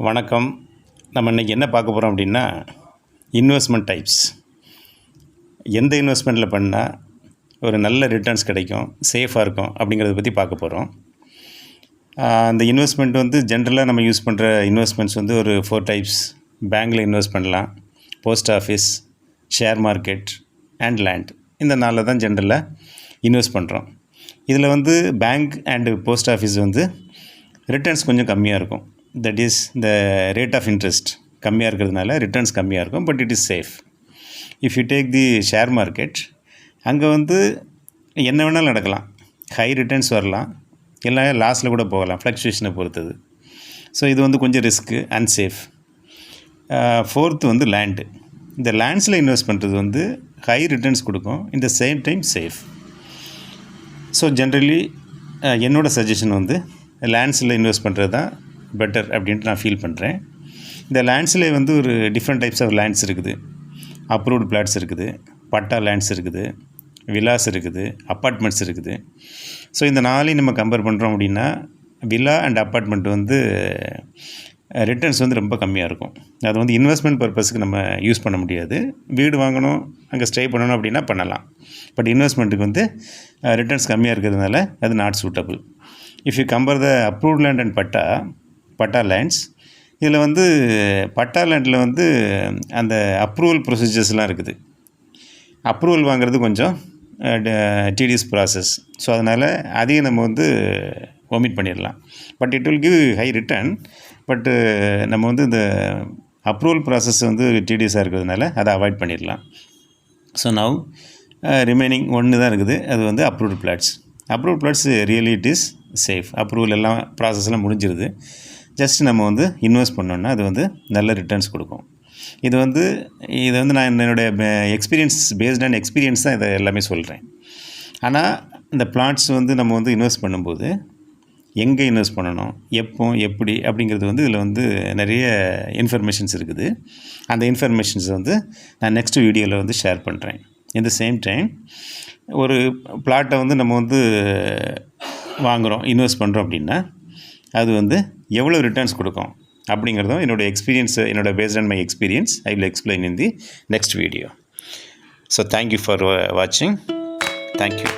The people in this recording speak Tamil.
வணக்கம். நம்ம இன்றைக்கி என்ன பார்க்க போகிறோம் அப்படின்னா, இன்வெஸ்ட்மெண்ட் டைப்ஸ். எந்த இன்வெஸ்ட்மெண்ட்டில் பண்ணால் ஒரு நல்ல ரிட்டர்ன்ஸ் கிடைக்கும், சேஃபாக இருக்கும் அப்படிங்கிறத பற்றி பார்க்க போகிறோம். அந்த இன்வெஸ்ட்மெண்ட் வந்து ஜென்ரலாக நம்ம யூஸ் பண்ணுற இன்வெஸ்ட்மெண்ட்ஸ் வந்து ஒரு 4 டைப்ஸ். பேங்க்கில் இன்வெஸ்ட் பண்ணலாம், post office, share market and land. இந்த 4 தான் ஜென்ரலாக இன்வெஸ்ட் பண்ணுறோம். இதில் வந்து பேங்க் அண்டு போஸ்ட் ஆஃபீஸ் வந்து ரிட்டர்ன்ஸ் கொஞ்சம் கம்மியாக இருக்கும். That is the rate of interest கம்மியாக இருக்கிறதுனால ரிட்டர்ன்ஸ் கம்மியாக இருக்கும், but it is safe. If you take the share market, அங்கே வந்து என்ன வேணாலும் நடக்கலாம். ஹை ரிட்டர்ன்ஸ் வரலாம், இல்லை லாஸில் கூட போகலாம், ஃப்ளக்சுவேஷனை பொறுத்தது. ஸோ இது வந்து கொஞ்சம் ரிஸ்க்கு, அன்சேஃப். ஃபோர்த்து வந்து லேண்டு. இந்த லேண்ட்ஸில் இன்வெஸ்ட் பண்ணுறது வந்து ஹை ரிட்டர்ன்ஸ் கொடுக்கும், இந்த same time safe. So generally என்னோடய சஜஷன் வந்து லேண்ட்ஸில் இன்வெஸ்ட் பண்ணுறது தான் பெட்டர் அப்படின்ட்டு நான் ஃபீல் பண்ணுறேன். இந்த லேண்ட்ஸில் வந்து ஒரு டிஃப்ரெண்ட் டைப்ஸ் ஆஃப் லேண்ட்ஸ் இருக்குது. அப்ரூவ்டு பிளாட்ஸ் இருக்குது, பட்டா லேண்ட்ஸ் இருக்குது, வில்லாஸ் இருக்குது, அப்பார்ட்மெண்ட்ஸ் இருக்குது. ஸோ இந்த 4ஐயும் நம்ம கம்பேர் பண்ணுறோம் அப்படின்னா, வில்லா அண்ட் அப்பார்ட்மெண்ட் வந்து ரிட்டர்ன்ஸ் வந்து ரொம்ப கம்மியாக இருக்கும். அது வந்து இன்வெஸ்ட்மெண்ட் பர்பஸுக்கு நம்ம யூஸ் பண்ண முடியாது. வீடு வாங்கணும், அங்கே ஸ்டே பண்ணணும் அப்படின்னா பண்ணலாம். பட் இன்வெஸ்ட்மெண்ட்டுக்கு வந்து ரிட்டர்ன்ஸ் கம்மியாக இருக்கிறதுனால அது not suitable. If you compare the approved land and patta lands, இதில் வந்து பட்டா லேண்டில் வந்து அந்த அப்ரூவல் ப்ரொசீஜர்ஸ்லாம் இருக்குது. அப்ரூவல் வாங்குறது கொஞ்சம் டிடிஎஸ் ப்ராசஸ். ஸோ அதனால் அதையும் நம்ம வந்து ஒமிட் பண்ணிடலாம். But it will give high return. பட்டு நம்ம வந்து இந்த அப்ரூவல் ப்ராசஸ் வந்து டிடிஎஸாக இருக்கிறதுனால அதை அவாய்ட் பண்ணிடலாம். ஸோ நவ் ரிமைனிங் ஒன்று தான் இருக்குது, அது வந்து approved flats. Approved flats really it is safe. Approval எல்லாம் ப்ராசஸ்லாம் முடிஞ்சிருது. ஜஸ்ட் நம்ம வந்து இன்வெஸ்ட் பண்ணோன்னா அது வந்து நல்ல ரிட்டர்ன்ஸ் கொடுக்கும். இது வந்து நான் என்னுடைய எக்ஸ்பீரியன்ஸ், பேஸ்ட் ஆன் எக்ஸ்பீரியன்ஸ் தான் இதை எல்லாமே சொல்கிறேன். ஆனால் இந்த பிளாட்ஸ் வந்து நம்ம வந்து இன்வெஸ்ட் பண்ணும்போது எங்கே இன்வெஸ்ட் பண்ணணும், எப்போ, எப்படி அப்படிங்கிறது வந்து இதில் வந்து நிறைய இன்ஃபர்மேஷன்ஸ் இருக்குது. அந்த இன்ஃபர்மேஷன்ஸை வந்து நான் நெக்ஸ்ட் வீடியோவில் வந்து ஷேர் பண்ணுறேன். இந்த சேம் டைம் ஒரு பிளாட்டை வந்து நம்ம வந்து வாங்குகிறோம், இன்வெஸ்ட் பண்ணுறோம் அப்படின்னா அது வந்து எவ்வளோ ரிட்டர்ன்ஸ் கொடுக்கும் அப்படிங்கிறதும் என்னோடய experience, based on my experience I will explain in the next video. So thank you for வாட்சிங். தேங்க்யூ.